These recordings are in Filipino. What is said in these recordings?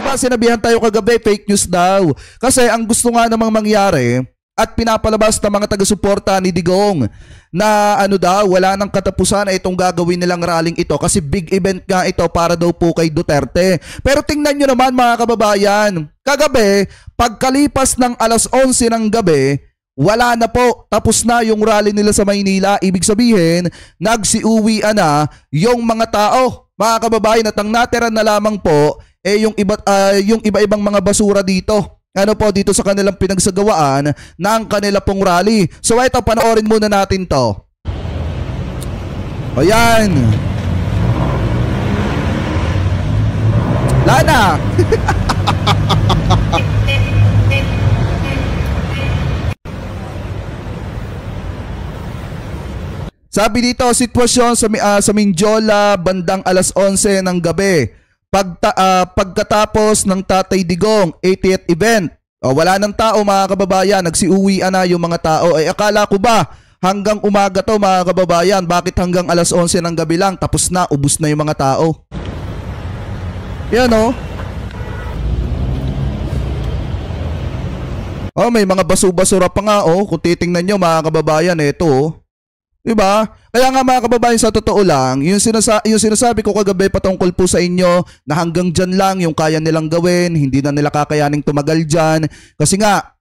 Diba sinabihan tayo kagabi, fake news daw. Kasi ang gusto nga namang mangyari at pinapalabas ng mga taga-suporta ni Digong na ano daw, wala nang katapusan na itong gagawin nilang rallying ito kasi big event nga ito para daw po kay Duterte. Pero tingnan nyo naman mga kababayan, kagabi, pagkalipas ng alas 11 ng gabi, wala na po, tapos na yung rally nila sa Maynila. Ibig sabihin, nagsiuwian na yung mga tao. Mga kababayan, at ang natira na lamang po yung iba-ibang mga basura dito. Ano po dito sa kanilang pinagsagawaan ng kanila pong rally. So ito, panoorin muna natin to. Ayan. Lana. Sabi dito, sitwasyon sa Mindiola bandang alas 11 ng gabi. Pagkatapos ng Tatay Digong 80th event, wala ng tao mga kababayan, nagsiuwian na yung mga tao. Ay akala ko ba hanggang umaga to mga kababayan, bakit hanggang alas 11 ng gabi lang tapos na, ubos na yung mga tao? Yan o. May mga basu-basura pa nga kung titingnan nyo mga kababayan, ito diba? Kaya nga mga kababayan, sa totoo lang, yung sinasabi ko kagabi patungkol po sa inyo na hanggang dyan lang yung kaya nilang gawin, hindi na nila kakayaning tumagal dyan. Kasi nga,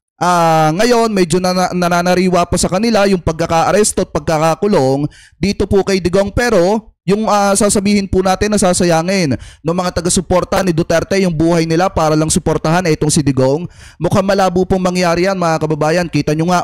ngayon medyo nananariwa pa sa kanila yung pagkaka-aresto at pagkakakulong dito po kay Digong. Pero yung sasabihin po natin na sasayangin ng mga taga-suporta ni Duterte yung buhay nila para lang suportahan itong si Digong, mukhang malabo pong mangyari yan mga kababayan. Kita nyo nga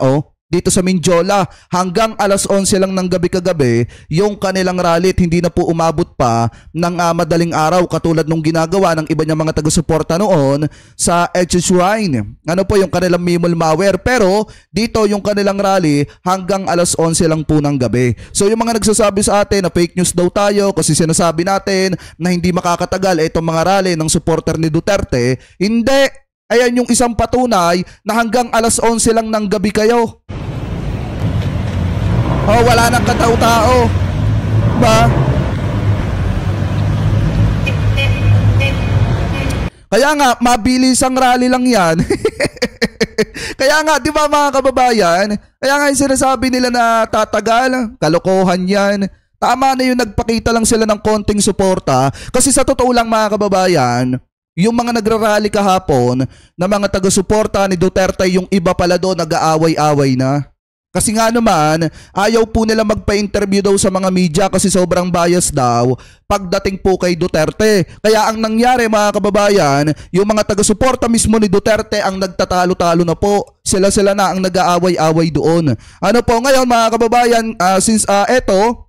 dito sa Mindiola, hanggang alas 11 lang ng gabi kagabi yung kanilang rally at hindi na po umabot pa ng madaling araw katulad nung ginagawa ng iba niyang mga taga-suporta noon sa Edge Shrine. Ano po yung kanilang Mimol Mawer, pero dito yung kanilang rally hanggang alas 11 lang po ng gabi. So yung mga nagsasabi sa atin na fake news daw tayo kasi sinasabi natin na hindi makakatagal itong mga rally ng supporter ni Duterte, hindi. Ayan yung isang patunay na hanggang alas 11 lang ng gabi kayo. Wala nang katao-tao. Diba? Kaya nga, mabilis ang rally lang yan. Kaya nga, di ba mga kababayan? Kaya nga yung sinasabi nila na tatagal, kalokohan yan. Tama na yung nagpakita lang sila ng konting suporta. Kasi sa totoo lang mga kababayan, yung mga nagrarally kahapon na mga taga-suporta ni Duterte, yung iba pala doon nag-aaway-away na. Kasi nga naman, ayaw po nila magpa-interview daw sa mga media kasi sobrang bias daw pagdating po kay Duterte. Kaya ang nangyari mga kababayan, yung mga taga-suporta mismo ni Duterte ang nagtatalo-talo na po. Sila-sila na ang nag-aaway-away doon. Ano po ngayon mga kababayan, since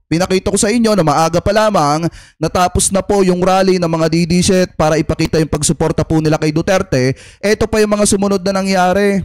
pinakita ko sa inyo na maaga pa lamang natapos na po yung rally ng mga DD-shit para ipakita yung pagsuporta po nila kay Duterte. Ito pa yung mga sumunod na nangyari.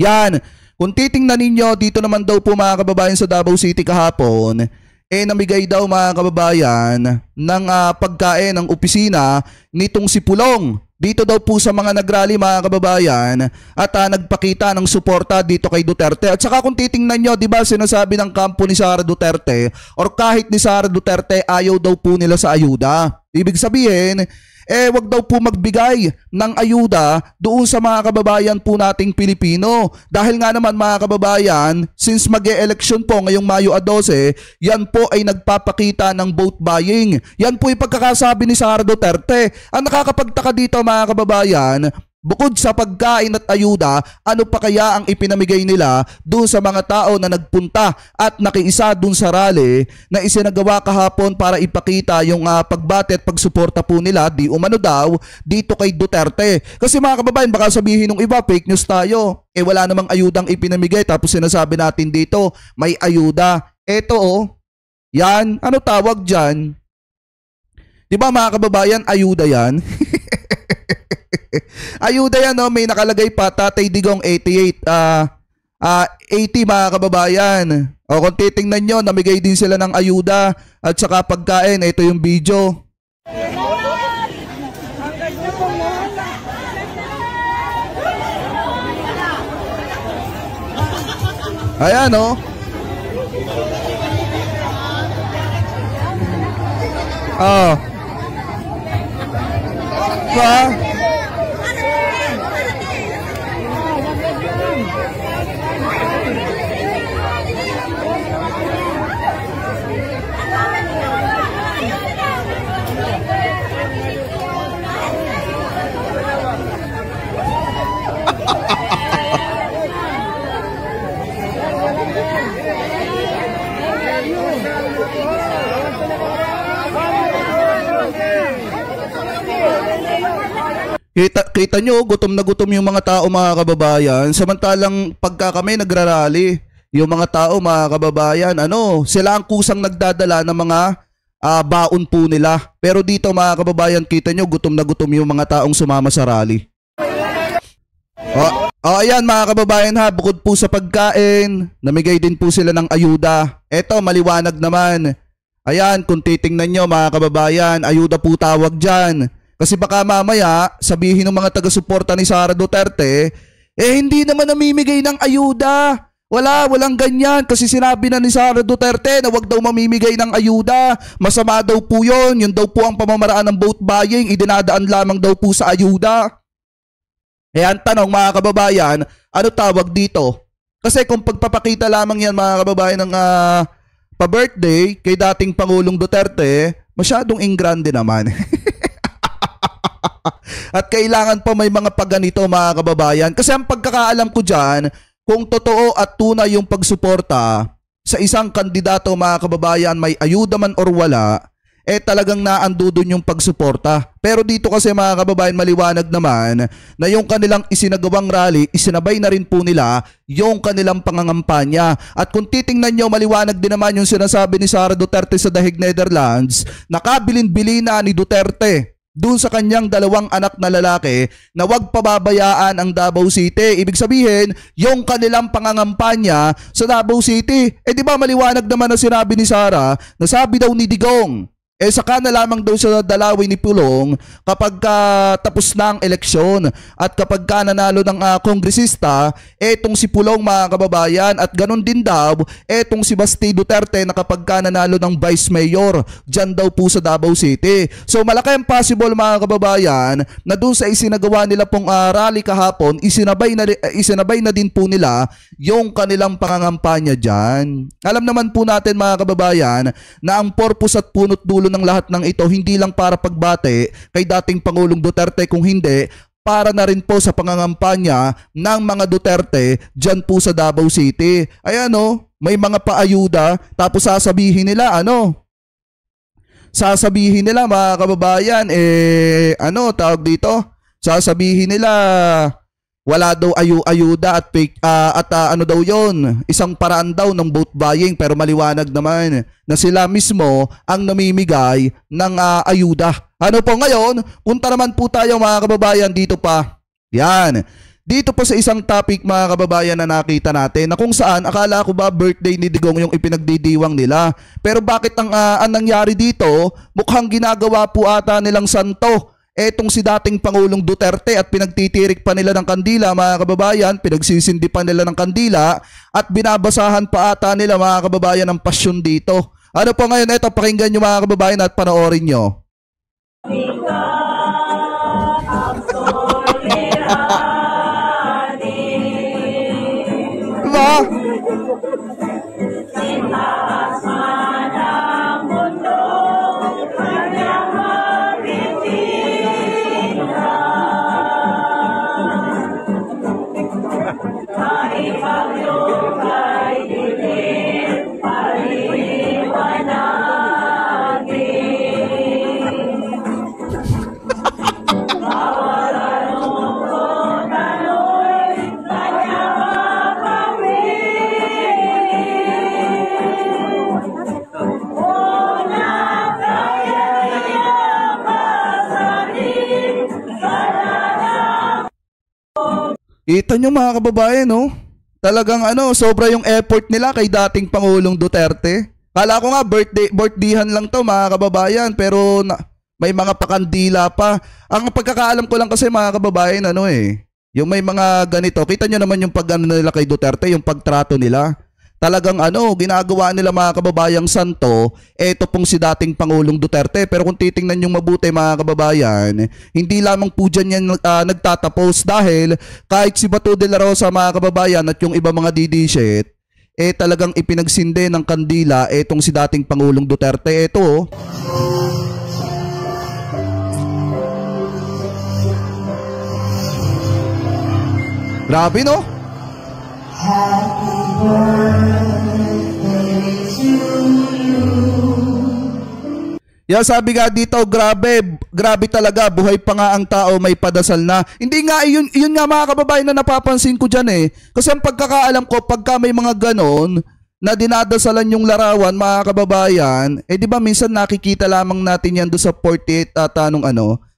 Yan. Kung titingnan ninyo, dito naman daw po mga kababayan sa Davao City kahapon, namigay daw mga kababayan ng pagkain ng opisina nitong si Pulong. Dito daw po sa mga nagrally mga kababayan at nagpakita ng suporta dito kay Duterte. At saka kung titingnan nyo, di ba sinasabi ng kampo ni Sara Duterte or kahit ni Sara Duterte ayaw daw po nila sa ayuda. Ibig sabihin, wag daw po magbigay ng ayuda doon sa mga kababayan po nating Pilipino. Dahil nga naman mga kababayan, since mag-e-election po ngayong Mayo 12, yan po ay nagpapakita ng vote buying. Yan po yung pagkakasabi ni Sara Duterte. Ang nakakapagtaka dito mga kababayan, bukod sa pagkain at ayuda, ano pa kaya ang ipinamigay nila doon sa mga tao na nagpunta at nakiisa doon sa rally na isinagawa kahapon para ipakita yung pagbate at pagsuporta po nila di umano daw dito kay Duterte. Kasi mga kababayan, baka sabihin ng iba fake news tayo. Wala namang ayudang ipinamigay tapos sinasabi natin dito may ayuda. Eto yan, ano tawag dyan? Di ba mga kababayan, ayuda yan? Ayuda yan, may nakalagay pa Tatay Digong 88 80 mga kababayan. Kung titingnan nyo, namigay din sila ng ayuda at saka pagkain. Ito yung video. Ayan Diba? Kita nyo, gutom na gutom yung mga tao, mga kababayan. Samantalang pagka kami nagrarally, yung mga tao, mga kababayan, sila ang kusang nagdadala ng mga baon po nila. Pero dito, mga kababayan, kita nyo, gutom na gutom yung mga taong sumama sa rally. Ayan, mga kababayan ha, bukod po sa pagkain, namigay din po sila ng ayuda. Eto, maliwanag naman. Ayan, kung titingnan nyo, mga kababayan, ayuda po tawag dyan. Kasi baka mamaya, sabihin ng mga taga-suporta ni Sara Duterte, hindi naman namimigay ng ayuda. Walang ganyan. Kasi sinabi na ni Sara Duterte na wag daw mamimigay ng ayuda. Masama daw po yun. Yun daw po ang pamamaraan ng vote buying. Idinadaan lamang daw po sa ayuda. Ang tanong, mga kababayan, ano tawag dito? Kasi kung pagpapakita lamang yan, mga kababayan, ng pa-birthday kay dating Pangulong Duterte, masyadong ingrande naman. At kailangan pa may mga pagganito, mga kababayan. Kasi ang pagkakaalam ko dyan, kung totoo at tunay yung pagsuporta sa isang kandidato, mga kababayan, may ayuda man or wala, talagang naando dun yung pagsuporta. Pero dito kasi, mga kababayan, maliwanag naman na yung kanilang isinagawang rally, isinabay na rin po nila yung kanilang pangangampanya. At kung titingnan nyo, maliwanag din naman yung sinasabi ni Sara Duterte sa The Hague, Netherlands, nakabilin-bili na ni Duterte doon sa kanyang dalawang anak na lalaki na wag pababayaan ang Davao City. Ibig sabihin, yung kanilang pangangampanya sa Davao City. Di ba maliwanag naman na sinabi ni Sara, nasabi daw ni Digong, saka na lamang daw sa dalawin ni Pulong kapag tapos na ang eleksyon at kapag nanalo ng kongresista, etong si Pulong, mga kababayan, at ganun din daw etong si Basti Duterte na kapag nanalo ng vice mayor dyan daw po sa Davao City. So malaki ang possible, mga kababayan, na doon sa isinagawa nila pong rally kahapon, isinabay na din po nila yung kanilang pangangampanya dyan. Alam naman po natin, mga kababayan, na ang purpose at punot dulo ng lahat ng ito hindi lang para pagbate kay dating Pangulong Duterte, kung hindi para na rin po sa pangangampanya ng mga Duterte dyan po sa Davao City. Ayan may mga paayuda, tapos sasabihin nila mga kababayan, tawag dito, sasabihin nila wala daw ayuda at daw yon, isang paraan daw ng vote buying. Pero maliwanag naman na sila mismo ang namimigay ng ayuda. Po ngayon, punta naman po tayo, mga kababayan, dito pa. Yan. Dito pa sa isang topic, mga kababayan, na nakita natin na kung saan akala ko ba birthday ni Digong yung ipinagdidiwang nila. Pero bakit ang nangyari dito, mukhang ginagawa po ata nilang santo etong si dating Pangulong Duterte at pinagtitirik pa nila ng kandila, mga kababayan, pinagsisindi pa nila ng kandila at binabasahan pa ata nila, mga kababayan, ng pasyon dito. Po ngayon, ito, pakinggan nyo, mga kababayan, at panoorin nyo. Diba? Kita nyo, mga kababayan, talagang sobra yung effort nila kay dating Pangulong Duterte. Kala ko nga birthdayhan lang to, mga kababayan, pero may mga pakandila pa. Ang pagkakaalam ko lang kasi, mga kababayan, yung may mga ganito, kita nyo naman yung nila kay Duterte, yung pagtrato nila. talagang ginagawa nila mga kababayang santo, eto pong si dating Pangulong Duterte. Pero kung titingnan yung mabuti mga kababayan, hindi lamang po dyan yan nagtatapos dahil kahit si Bato de la Rosa mga kababayan at yung iba mga didishit, talagang ipinagsinde ng kandila etong si dating Pangulong Duterte. Eto grabe no? Happy birthday to you. Yeah, sabi nga dito, grabe talaga, buhay pa nga ang tao, may padasal na. Hindi nga, yun nga mga kababayan na napapansin ko dyan eh. Kasi ang pagkakaalam ko, pagka may mga ganon, na dinadasalan yung larawan mga kababayan, di ba minsan nakikita lamang natin yan doon sa 48 ata nung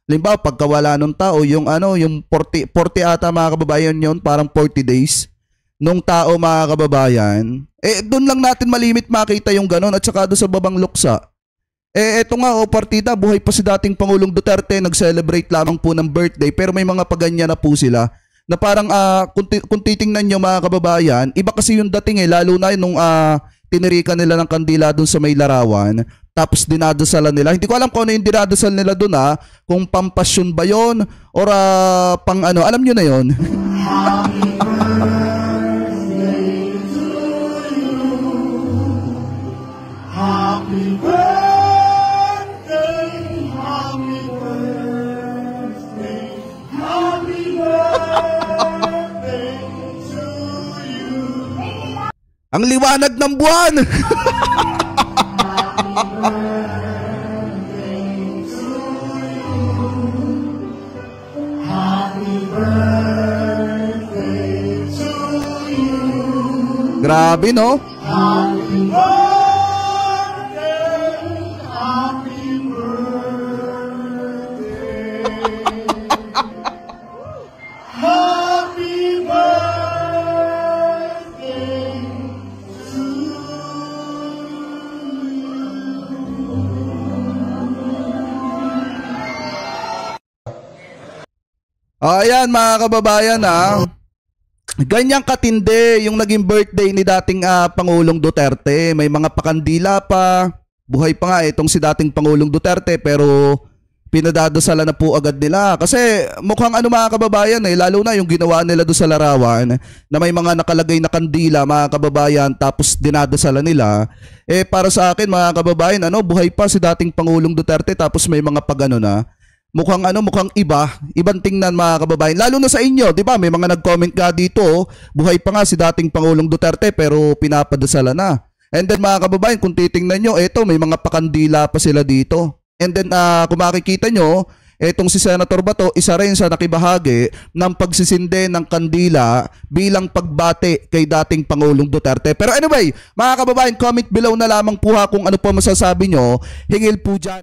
Limbawa, pagkawala nung tao, yung 40 ata mga kababayan yun, parang 40 days nung tao mga kababayan, doon lang natin malimit makita yung ganon at saka doon sa babang luksa. Eto nga partida, buhay pa si dating Pangulong Duterte, nag-celebrate lamang po ng birthday pero may mga paganya na po sila na parang kung titingnan nyo mga kababayan, iba kasi yung dating lalo na nung tinirikan nila ng kandila doon sa may larawan tapos dinadasalan nila. Hindi ko alam kung ano yung dinadasal nila doon kung pampasyon ba yun or pang alam nyo na yun. Happy birthday, happy birthday, happy birthday to you. Ang liwanag ng buwan. Happy birthday to you. Grabe no? Happy birthday. Ayan mga kababayan ganyang katindi yung naging birthday ni dating Pangulong Duterte. May mga pakandila pa. Buhay pa nga itong si dating Pangulong Duterte pero pinadadasalan na po agad nila. Kasi mukhang mga kababayan lalo na yung ginawa nila doon sa larawan na may mga nakalagay na kandila mga kababayan tapos dinadasalan nila. Para sa akin mga kababayan buhay pa si dating Pangulong Duterte tapos may mga pagano na. Mukhang ibang tingnan mga kababayan. Lalo na sa inyo, 'di ba? May mga nag-comment nga dito, buhay pa nga si dating Pangulong Duterte pero pinapadasalan na. And then mga kababayan, kung titingnan nyo, may mga pakandila pa sila dito. And then kung makikita nyo, etong si Senator Bato, isa rin sa nakibahagi ng pagsisinde ng kandila bilang pagbati kay dating Pangulong Duterte. Pero anyway, mga kababayan, comment below na lamang po kung ano po masasabi nyo. Hingil po dyan.